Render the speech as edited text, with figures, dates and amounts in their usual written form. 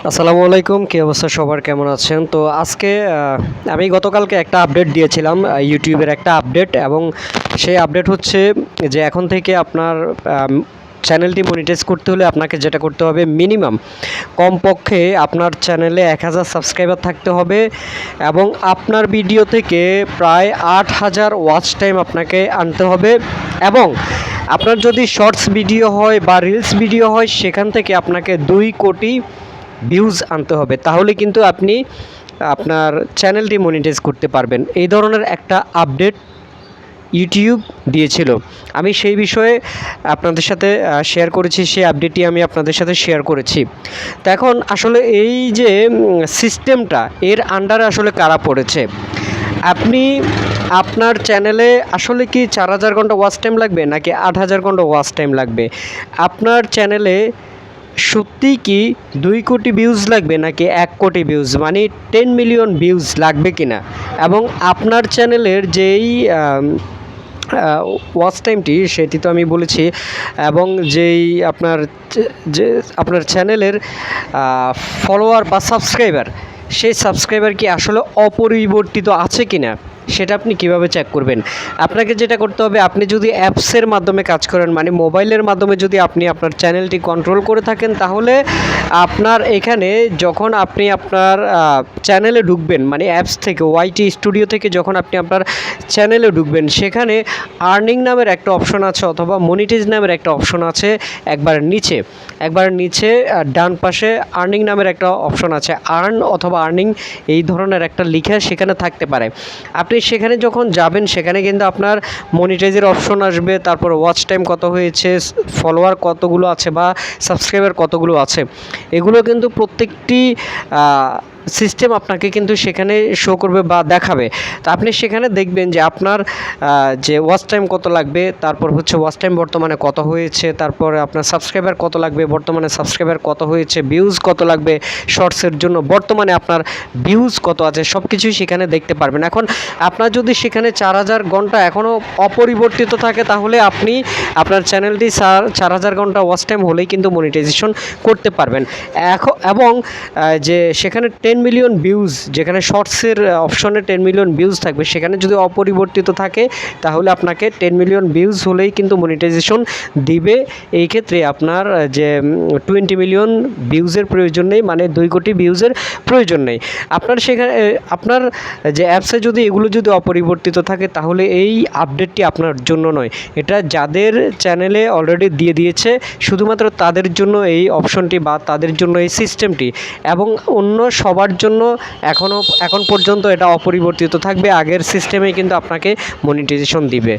আসসালামু আলাইকুম, কী অবস্থা সবার, কেমন আছেন? তো আজকে আমি গতকালকে একটা আপডেট দিয়েছিলাম, ইউটিউবের একটা আপডেট, এবং সেই আপডেট হচ্ছে যে এখন থেকে আপনার চ্যানেলটি মনিটাইজ করতে হলে আপনাকে যেটা করতে হবে, মিনিমাম কমপক্ষে আপনার চ্যানেলে 1000 সাবস্ক্রাইবার থাকতে হবে এবং আপনার ভিডিও থেকে প্রায় 8000 ওয়াচ টাইম আপনাকে আনতে হবে। এবং আপনার যদি শর্টস ভিডিও হয় বা রিলস ভিডিও হয়, সেখান থেকে আপনাকে 2 কোটি ভিউজ আনতে হবে, তাহলে কিন্তু আপনি আপনার চ্যানেলটি মনিটাইজ করতে পারবেন। এই ধরনের একটা আপডেট ইউটিউব দিয়েছিল, আমি সেই বিষয়ে আপনাদের সাথে শেয়ার করেছি, সেই আপডেটটি আমি আপনাদের সাথে শেয়ার করেছি। তো এখন আসলে এই যে সিস্টেমটা, এর আন্ডারে আসলে কারা পড়েছে? আপনি আপনার চ্যানেলে আসলে কি 4000 ঘন্টা ওয়াচ টাইম লাগবে নাকি 8000 ঘন্টা ওয়াচ টাইম লাগবে? আপনার চ্যানেলে সত্যিই কি 2 কোটি ভিউজ লাগবে নাকি 1 কোটি ভিউজ, মানে 10 মিলিয়ন ভিউজ লাগবে কিনা? এবং আপনার চ্যানেলের যেই ওয়াচ টাইমটি, সেটি তো আমি বলেছি, এবং যেই যে আপনার চ্যানেলের ফলোয়ার বা সাবস্ক্রাইবার, সেই সাবস্ক্রাইবার কি আসলে অপরিবর্তিত আছে কিনা, সেটা আপনি কিভাবে চেক করবেন? আপনাকে যেটা করতে হবে, আপনি যদি অ্যাপসের মাধ্যমে কাজ করেন, মানে মোবাইলের মাধ্যমে যদি আপনি আপনার চ্যানেলটি কন্ট্রোল করে থাকেন, তাহলে আপনার এখানে যখন আপনি আপনার চ্যানেলে ঢুকবেন, মানে অ্যাপস থেকে, ওয়াইটি স্টুডিও থেকে যখন আপনি আপনার চ্যানেলে ঢুকবেন, সেখানে আর্নিং নামের একটা অপশন আছে অথবা মনিটাইজ নামের একটা অপশন আছে। একবার নিচে ডান পাশে আর্নিং নামের একটা অপশন আছে, আর্ন অথবা আর্নিং এই ধরনের একটা লিখা সেখানে থাকতে পারে। আপনি সেখানে যখন যাবেন, সেখানে কিন্তু আপনার মনিটাইজের অপশন আসবে, তারপর ওয়াচ টাইম কত হয়েছে, ফলোয়ার কতগুলো আছে বা সাবস্ক্রাইবার কতগুলো আছে, এগুলো কিন্তু প্রত্যেকটি সিস্টেম আপনাকে কিন্তু সেখানে শো করবে বা দেখাবে। তো আপনি সেখানে দেখবেন যে আপনার যে ওয়াচ টাইম কত লাগবে, তারপর হচ্ছে ওয়াচ টাইম বর্তমানে কত হয়েছে, তারপর আপনার সাবস্ক্রাইবার কত লাগবে, বর্তমানে সাবস্ক্রাইবার কত হয়েছে, ভিউজ কত লাগবে শর্টসের জন্য, বর্তমানে আপনার ভিউজ কত আছে, সব কিছুই সেখানে দেখতে পারবেন। এখন আপনার যদি সেখানে 4000 ঘন্টা এখনও অপরিবর্তিত থাকে, তাহলে আপনি আপনার চ্যানেলটি 4000 ঘন্টা ওয়াচ টাইম হলেই কিন্তু মনিটাইজেশন করতে পারবেন। এবং যে সেখানে 10 মিলিয়ন ভিউজ, যেখানে শর্টসের অপশনে 10 মিলিয়ন ভিউজ থাকবে, সেখানে যদি অপরিবর্তিত থাকে, তাহলে আপনাকে 10 মিলিয়ন ভিউজ হলেই কিন্তু মনিটাইজেশন দিবে। এই ক্ষেত্রে আপনার যে 20 মিলিয়ন ভিউজের প্রয়োজন নেই, মানে 2 কোটি ভিউজের প্রয়োজন নেই। আপনার সেখানে আপনার যে অ্যাপসে যদি এগুলো যদি অপরিবর্তিত থাকে, তাহলে এই আপডেটটি আপনার জন্য নয়, এটা যাদের চ্যানেলে অলরেডি দিয়ে দিয়েছে, শুধুমাত্র তাদের জন্য এই অপশনটি বা তাদের জন্য এই সিস্টেমটি, এবং অন্য সবার জন্য এখন পর্যন্ত এটা অপরিবর্তিত থাকবে। আগের সিস্টেমেই কিন্তু আপনাকে মনিটাইজেশন দিবে।